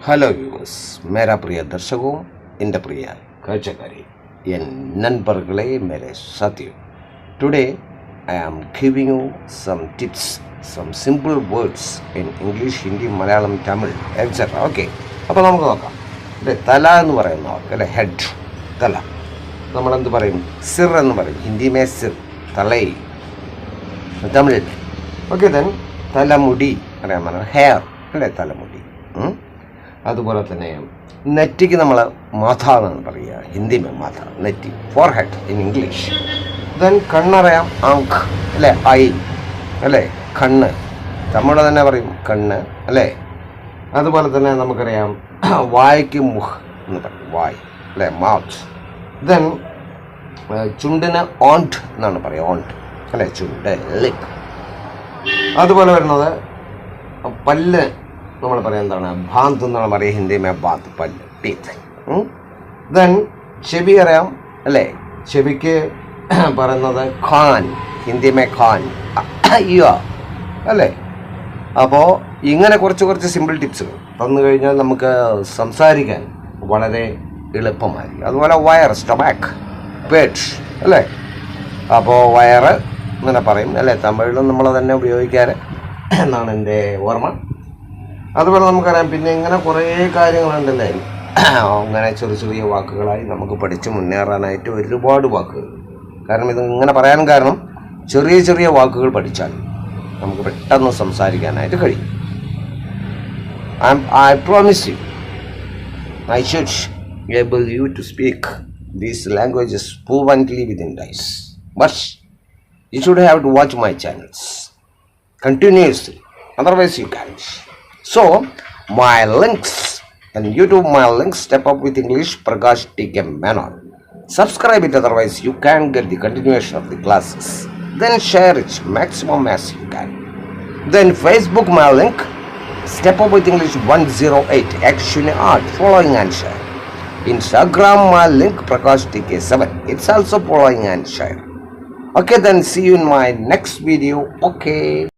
Hello viewers, മേരാ പ്രിയ ദർശകവും എൻ്റെ പ്രിയ കാഴ്ചക്കാരെ, എൻ നൻപർകളെ മേരെ സാഥിയോ, today I am giving you some tips, some simple words in English, Hindi, Malayalam, Tamil etcetera. Okay, അപ്പോൾ നമുക്ക് നോക്കാം. അല്ലേ, തല എന്ന് പറയുന്ന വാക്ക്, അല്ലേ, ഹെഡ്, തല. നമ്മളെന്ത് പറയും? സിർ എന്ന് പറയും. ഹിന്ദി മേ സിർ, തലൈ, തമിഴിൽ. ഓക്കെ, ദെൻ തലമുടി അറിയാൻ പറഞ്ഞാൽ ഹെയർ, അല്ലേ, തലമുടി. അതുപോലെ തന്നെ നെറ്റിക്ക് നമ്മൾ മാഥ എന്നാണ് പറയുക, ഹിന്ദി മേ മാഥ, നെറ്റി, forehead in English. Then കണ്ണറിയാം, ആങ്ക്, അല്ലേ, ഐ, അല്ലേ, കണ്ണ്, തമിഴ് തന്നെ പറയും കണ്ണ്, അല്ലേ. അതുപോലെ തന്നെ നമുക്കറിയാം വായ്ക്ക് മുഹ് എന്ന് പറയും, വായ്, അല്ലേ, മൗത്ത്. ദെൻ ചുണ്ടിന് ഓണ്ട് എന്നാണ് പറയുക, ഓണ്ട്, അല്ലേ, ചുണ്ട്, ലിപ്പ്. അതുപോലെ വരുന്നത് പല്ല്, നമ്മൾ പറയാം എന്താണ്, ഭാന്ത് എന്നാണ് പറയുക, ഹിന്ദി മേ ബാന്ത്, പല്ല്, ടീത്ത്. ദെൻ ചെവി അറിയാം, അല്ലേ, ചെവിക്ക് പറയുന്നത് ഖാൻ, ഹിന്ദി മേ ഖാൻ, അയ്യോ, അല്ലേ. അപ്പോൾ ഇങ്ങനെ കുറച്ച് സിമ്പിൾ ടിപ്സുകൾ തന്നു കഴിഞ്ഞാൽ നമുക്ക് സംസാരിക്കാൻ വളരെ എളുപ്പമായിരിക്കും. അതുപോലെ വയർ, സ്റ്റൊമാക്ക്, പേറ്റ്, അല്ലേ. അപ്പോൾ വയറ് ഇങ്ങനെ പറയും, അല്ലേ, തമിഴിലും നമ്മൾ തന്നെ ഉപയോഗിക്കാറ് എന്നാണ് എൻ്റെ ഓർമ്മ. അതുപോലെ നമുക്കറിയാം, പിന്നെ ഇങ്ങനെ കുറേ കാര്യങ്ങളുണ്ടല്ലേ, അങ്ങനെ ചെറിയ വാക്കുകളായി നമുക്ക് പഠിച്ച് മുന്നേറാനായിട്ട് ഒരുപാട് വാക്കുകൾ. കാരണം ഇത് ഇങ്ങനെ പറയാൻ കാരണം ചെറിയ വാക്കുകൾ പഠിച്ചാൽ നമുക്ക് പെട്ടെന്ന് സംസാരിക്കാനായിട്ട് കഴിയും. I promise you, I should able you to speak these languages fluently within days. But you should have to watch my channels continuously. Otherwise you can't. So, my links and YouTube, my links, Step Up with English, Prakash TK Menon. Subscribe it, otherwise you can get the continuation of the classes. Then share it maximum as you can. Then Facebook, my link, Step Up with English 108, Action Art, following and share. Instagram, my link, Prakash TK7, it's also following and share. Okay, then see you in my next video. Okay.